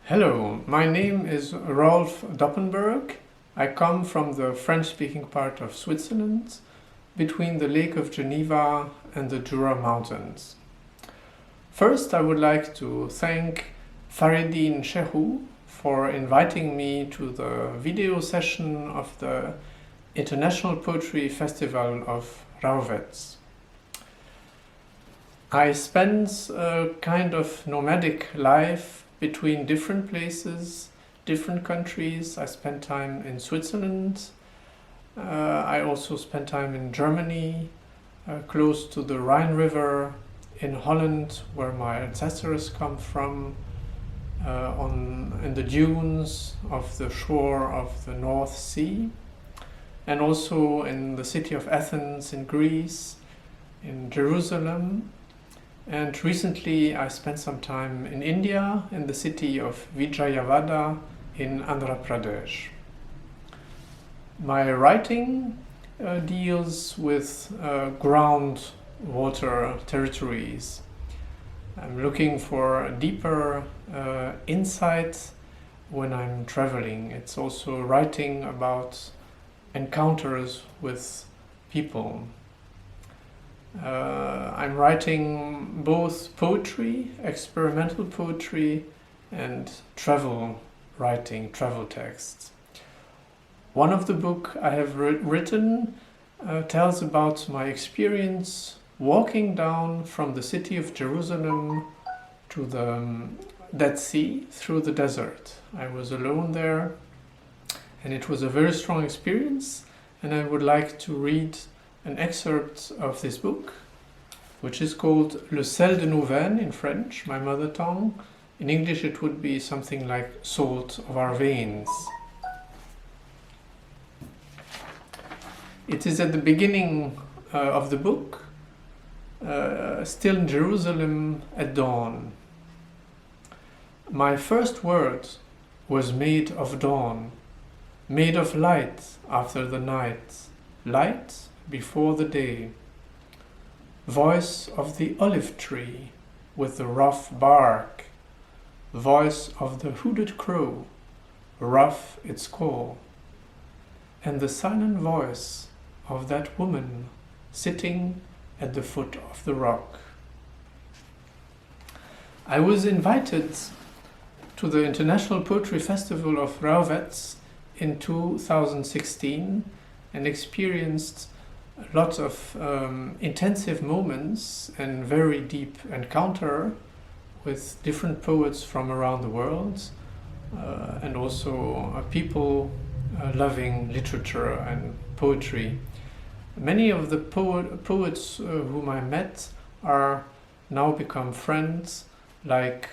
Hello, my name is Rolf Doppenberg. I come from the French-speaking part of Switzerland, between the Lake of Geneva and the Jura Mountains. First, I would like to thank Faridine Shehu for inviting me to the video session of the International Poetry Festival of Rahovec. I spent a kind of nomadic life between different places, different countries. I spent time in Switzerland. I also spent time in Germany, close to the Rhine River, in Holland, where my ancestors come from, in the dunes of the shore of the North Sea, and also in the city of Athens in Greece, in Jerusalem. And recently I spent some time in India, in the city of Vijayawada in Andhra Pradesh. My writing deals with groundwater territories. I'm looking for deeper insight when I'm traveling. It's also writing about encounters with people. I'm writing both poetry, experimental poetry, and travel writing, travel texts. One of the books I have written tells about my experience walking down from the city of Jerusalem to the Dead Sea through the desert. I was alone there, and it was a very strong experience, and I would like to read an excerpt of this book, which is called Le sel de nos veines in French, my mother tongue. In English it would be something like salt of our veins. It is at the beginning of the book, still in Jerusalem at dawn. My first word was made of dawn, made of light after the night, light before the day, voice of the olive tree with the rough bark, voice of the hooded crow, rough its call, and the silent voice of that woman sitting at the foot of the rock. I was invited to the International Poetry Festival of Rahovec in 2016 and experienced lots of intensive moments and very deep encounter with different poets from around the world, and also people loving literature and poetry. Many of the poets whom I met are now become friends, like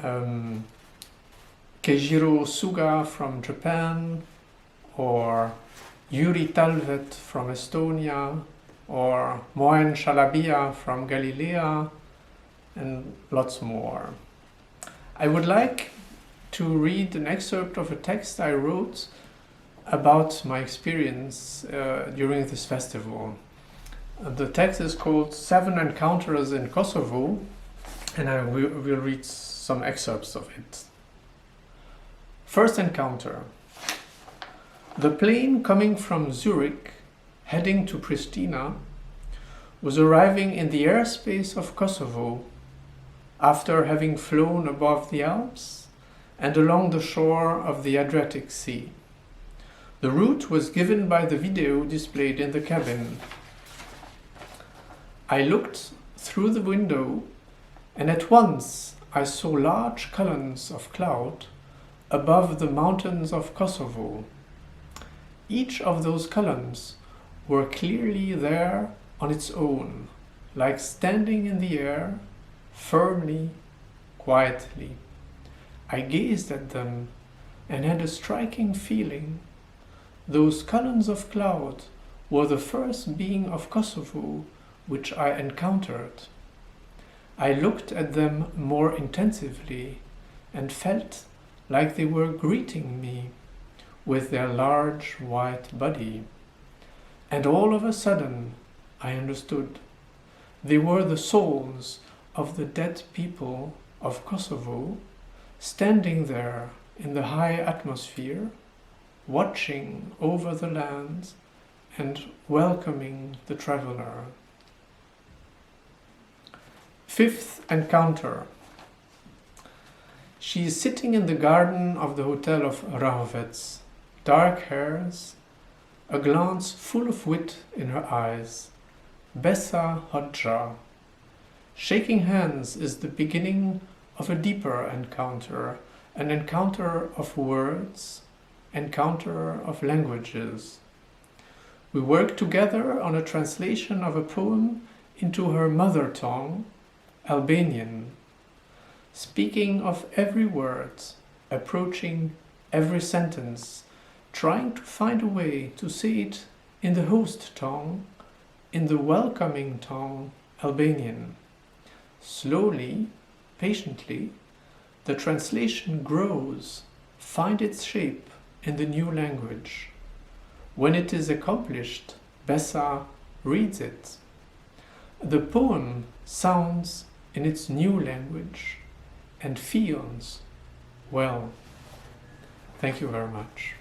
Keijiro Suga from Japan, or Yuri Talvet from Estonia, or Moen Shalabia from Galilea, and lots more. I would like to read an excerpt of a text I wrote about my experience during this festival. The text is called 7 Encounters in Kosovo, and I will read some excerpts of it. First encounter. The plane coming from Zurich, heading to Pristina, was arriving in the airspace of Kosovo after having flown above the Alps and along the shore of the Adriatic Sea. The route was given by the video displayed in the cabin. I looked through the window, and at once I saw large columns of cloud above the mountains of Kosovo. Each of those columns were clearly there on its own, like standing in the air, firmly, quietly. I gazed at them and had a striking feeling. Those columns of cloud were the first being of Kosovo which I encountered. I looked at them more intensively and felt like they were greeting me with their large white body. And all of a sudden I understood. They were the souls of the dead people of Kosovo standing there in the high atmosphere, watching over the land and welcoming the traveler. Fifth encounter. She is sitting in the garden of the hotel of Rahovec, dark hairs, a glance full of wit in her eyes, Besa Hodja. Shaking hands is the beginning of a deeper encounter, an encounter of words, encounter of languages. We work together on a translation of a poem into her mother tongue, Albanian, speaking of every word, approaching every sentence, trying to find a way to say it in the host tongue, in the welcoming tongue, Albanian. Slowly, patiently, the translation grows, finds its shape in the new language. When it is accomplished, Besa reads it. The poem sounds in its new language and feels well. Thank you very much.